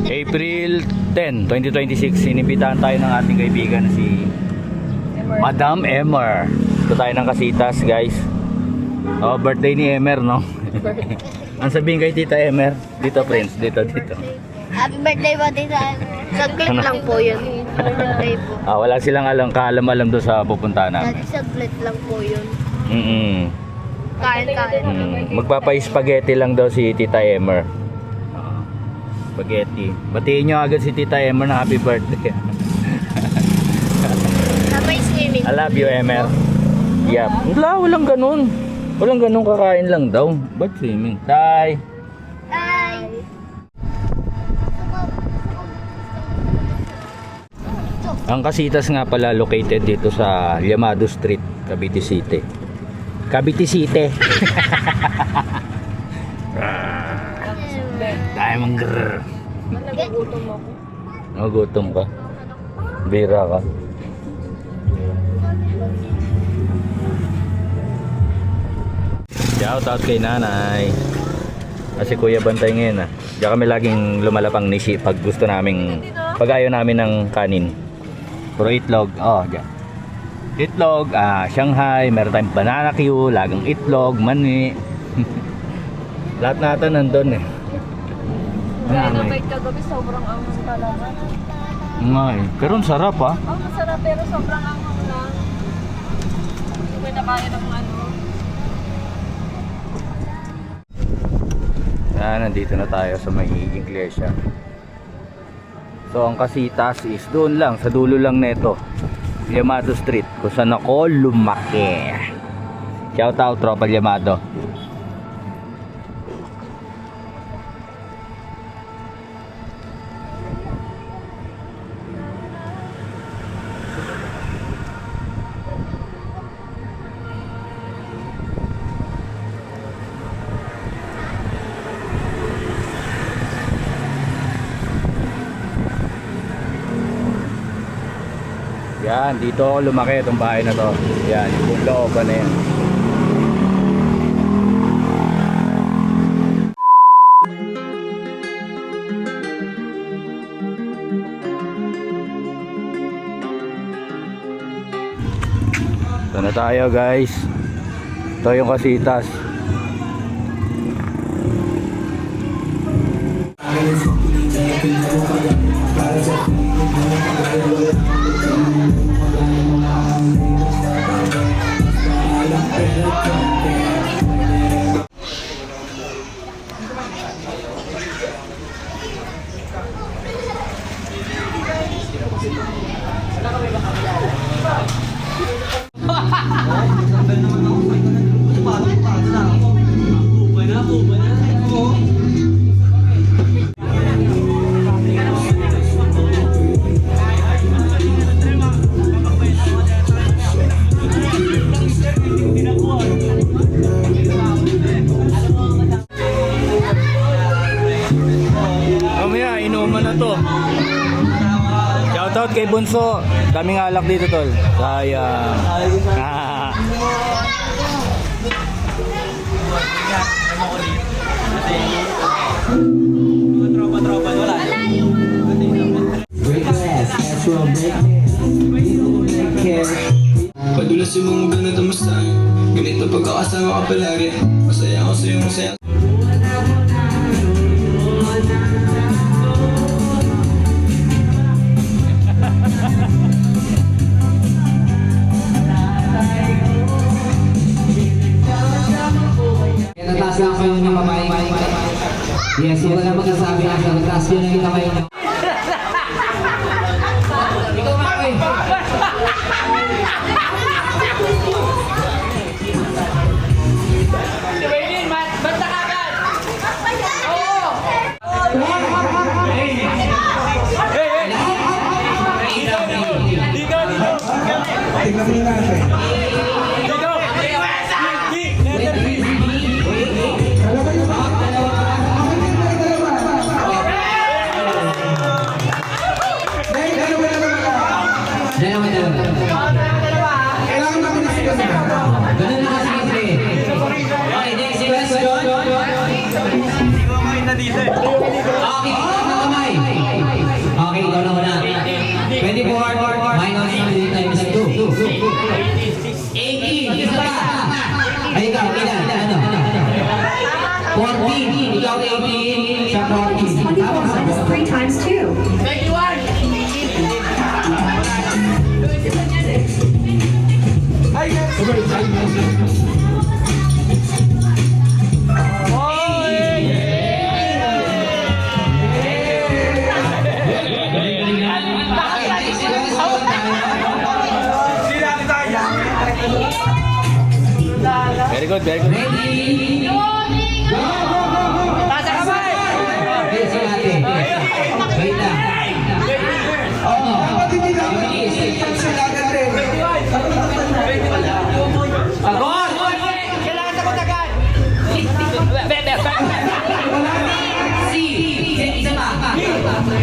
April 10, 2026, inibitahan tayo ng ating kaibigan na si Madam Emer. Ito tayo ng Casitas, guys. Oh, birthday ni Emer, no? Ang sabihin kay Tita Emer, dito friends, dito. Happy birthday po, Tita. Saglit lang po yun. Birthday po. Wala silang kaalam-alam doon sa pupuntahan namin. Saglit lang po yun. Kain. Magpapa-spaghetti lang daw si Tita Emer. Spaghetti. Batiin nyo agad si Tita Emer na happy birthday. Sabay swimming. I love you, Emer. Yep. Walang ganun. Walang ganun, kakain lang daw. Ba't swimming? Tay. Bye. Ang Casitas nga pala located dito sa Llamado Street, Cavite City. Cavite City. Diamond grrr. Nagugutom ako. Nagugutom ka? Bira ka? Shout out kay nanay. Kasi kuya bantay ngayon Diyan kami laging lumalapang nishi pag gusto naming, pag ayaw namin ng kanin. Puro itlog. Diyan. Itlog, Shanghai, meron tayong banana Q, lagang itlog, mani. Lahat natin nandun Renovate kagabi, sobrang angas talaga. Pero ang sarap Masarap pero sobrang angas lang. Hindi ko nakain ng nandito na tayo sa may iglesia. So ang Casitas is doon lang, sa dulo lang neto, Llamado Street, kung saan ako lumaki. Shout out tropa Llamado. Yan, dito ako lumaki itong bahay na to. Yan, yung buong looban na yan. Ito na tayo, guys. Ito yung Casitas. Mamaya, inuman na to. Shoutout kay Bunso. Daming alak dito, tol. Sayang. Tropa, wala. Padulas yung mga ganito masaya. Ganito pagkakasama ka palagi. Masaya ako sa'yo, masaya. Nataas lang kayo ng kamay. Yes, wala na magsasabi na sa nataas yun ng kamay nyo. Ikaw makoy. Basta kagad! Oo! Ganun na kasi kasi. Okay, next question. Hindi ko kayo na dito. Okay, kamay. ikaw na una. 24 minus 3 times 2. 18. Isa pa. Ay, ikaw, ilan? Ano? 14. Ikaw 18. Siya 14. 24 minus 3 times 2. Very good, very good. Ready? Go! Okay, sige natin. Wait lang. Pagod! Kailangan sagot agad. C. Isa pa.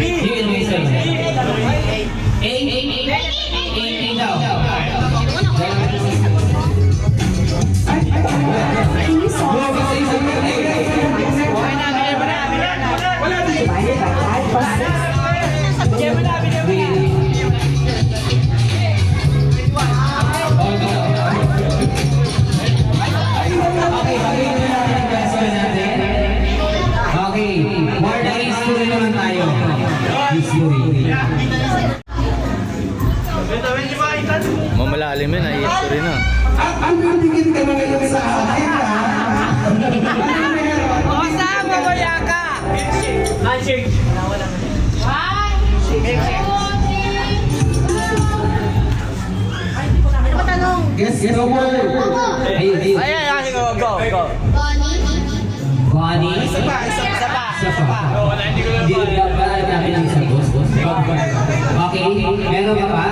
Yun, isa. 8 daw. Can you solve divided by 5 plus 6? Okay, more na history naman tayo. History. Mamalalim yun, ay history na. Ang tingin ka na ngayon sa akin, ha? O, saan mamaya ka? Handshake. Ano ba tanong? Guess the word. Ayun. Ayan, go. Bonnie. Isa pa. Isa pa. Hindi pala namin ang sagot. Okay, meron ka pa?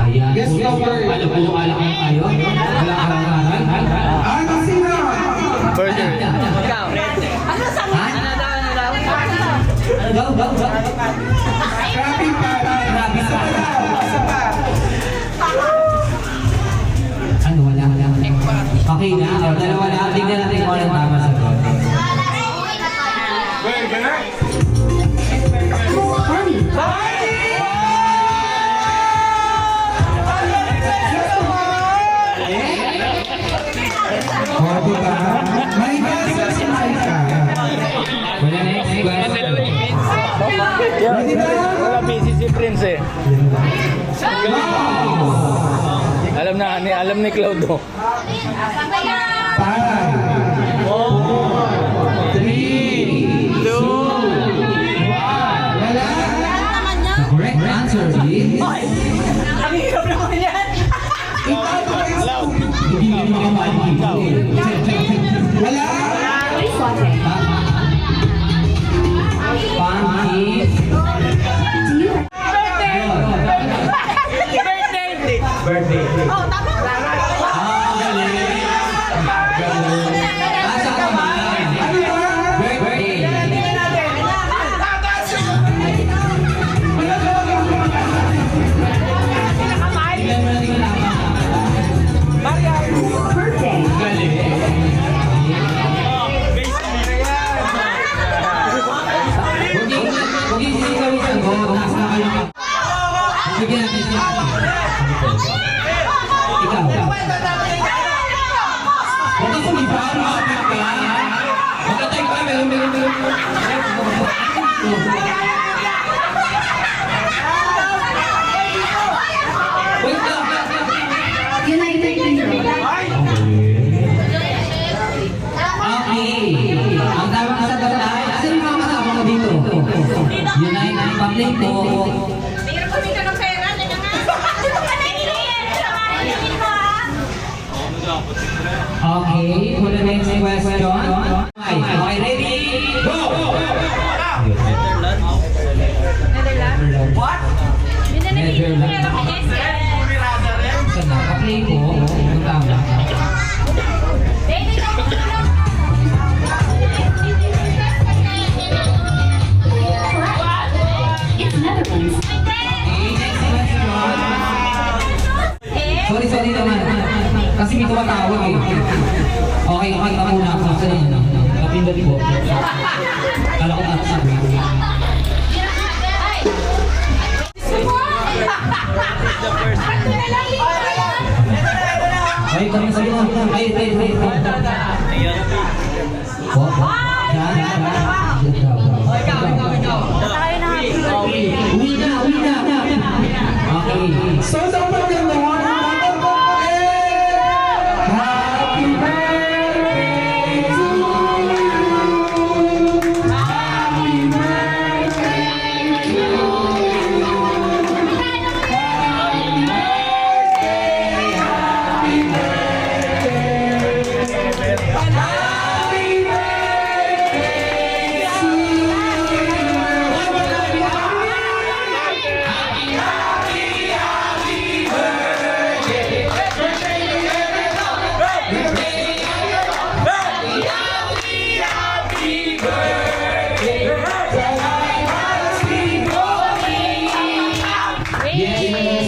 Ayan. Guess the word. Alam ko tayo. Wala karangaran. Ano sila? First year. Ikaw. Ano sa Ha? Go. Grabe para. Isa pa. Ano, wala. Okay na, dalawa na. Tignan natin kung anong tama sa sagot. O, diba? May guess si Maika. Wala next question. Ready na? Wala busy si Prince eh. Alam ni Claudio. 5, 3, 2, 1. Wala. The correct answer is... Ang hirap naman yan. Hindi mo makamali. Wala. Please saute. Pancake. Do you Birthday. Oh, tama. Galing. Asa ka man? Birthday. Ilan mo natin birthday? Galing. Huwag yung sigaw sa go. Nasa kayo ka. Bigyan natin siya. Ikaw. Huwag ka sumibaw. Huwag ka tayo pa. Meron. Wait lang. United Kingdom. Okay. Ang tamang sagot ay, asan yung mga kasama ko dito? United Public po. Mayroon kami ka ng pera. Okay, for the next question. Okay, ready? Go! What? Netherlands. Sa nakaplay ko, ang tama. It's Netherlands. Okay, next question. Sorry naman. Kasi may tumatawag eh. Okay na muna ako. Saan yun? Kapindot po. Kala ko tapos na. kami sa iyo. Ay, Uwi na. Okay. So, dapat gano'n. Happy birthday to you. Happy birthday to you. Happy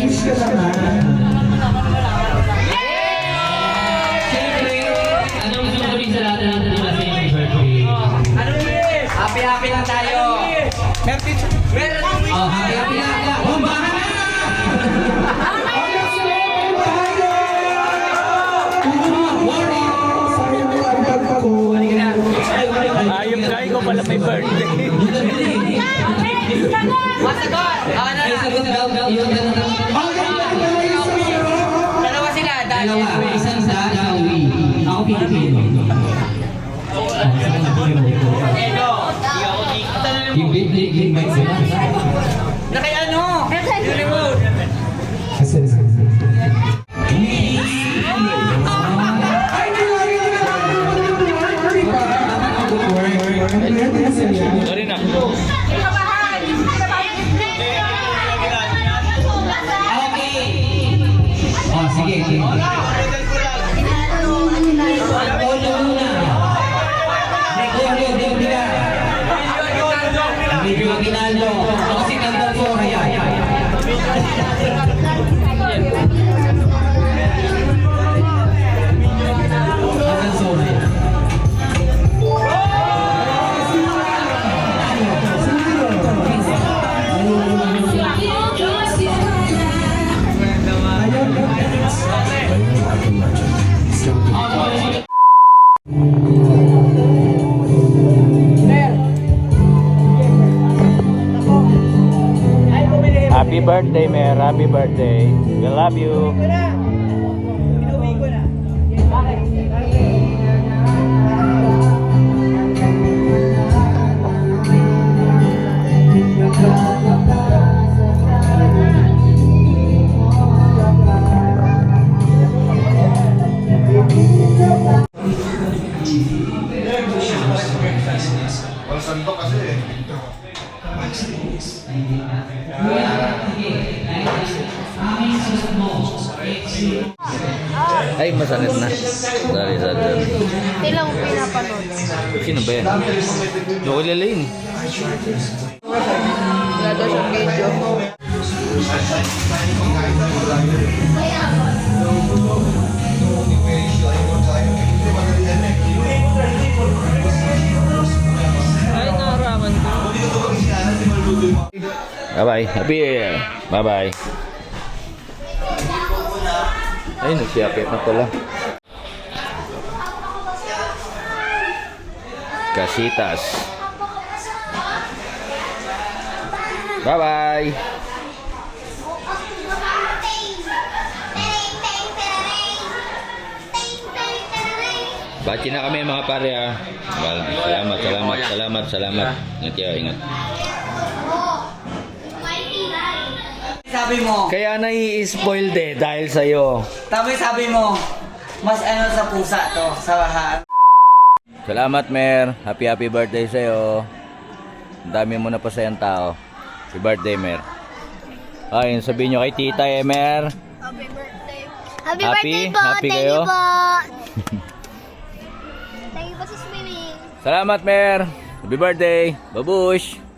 Wish ka naman. Anong gusto mo sabihin sa lahat ng happy birthday? Happy lang tayo. Oh, happy na. Bombahan na! Ayun kayo ko pala may birthday. Masagot! Ay, sagot daw. Dalawa sila. Dalawa. Isang sa Naui. Ako Pilipino. Invite sila. Na kay ano? Hollywood. Sorry na. Okay. Oh, sige. Polo muna. Medyo Aguinaldo. Kasi number 4 kaya. Hanggang Sonia. Happy birthday, Mer. Happy birthday. We love you. Ay, masakit na. Sorry. Silang pinapanood. Sino ba yan? Ukulele. Wala daw siyang video. Bye-bye. Happy. Bye-bye. Ay, nagsiyapit na pala. Casitas. Bye-bye. Bachi na kami mga pare ha. Salamat. Ingat kayo, ingat. Sabi mo. Kaya nai-spoiled eh dahil sa'yo. Sabi mo. Mas ano sa pusa to. Sa lahat. Salamat, Mer. Happy birthday sa'yo. Ang dami mo na pa sa'yang tao. Happy birthday, Mer. Ayun, sabihin nyo kay Tita Mer. Happy birthday. Happy? Happy birthday po. Happy Thank kayo? you po. Thank you po sa swimming. Salamat, Mer. Happy birthday. Babush.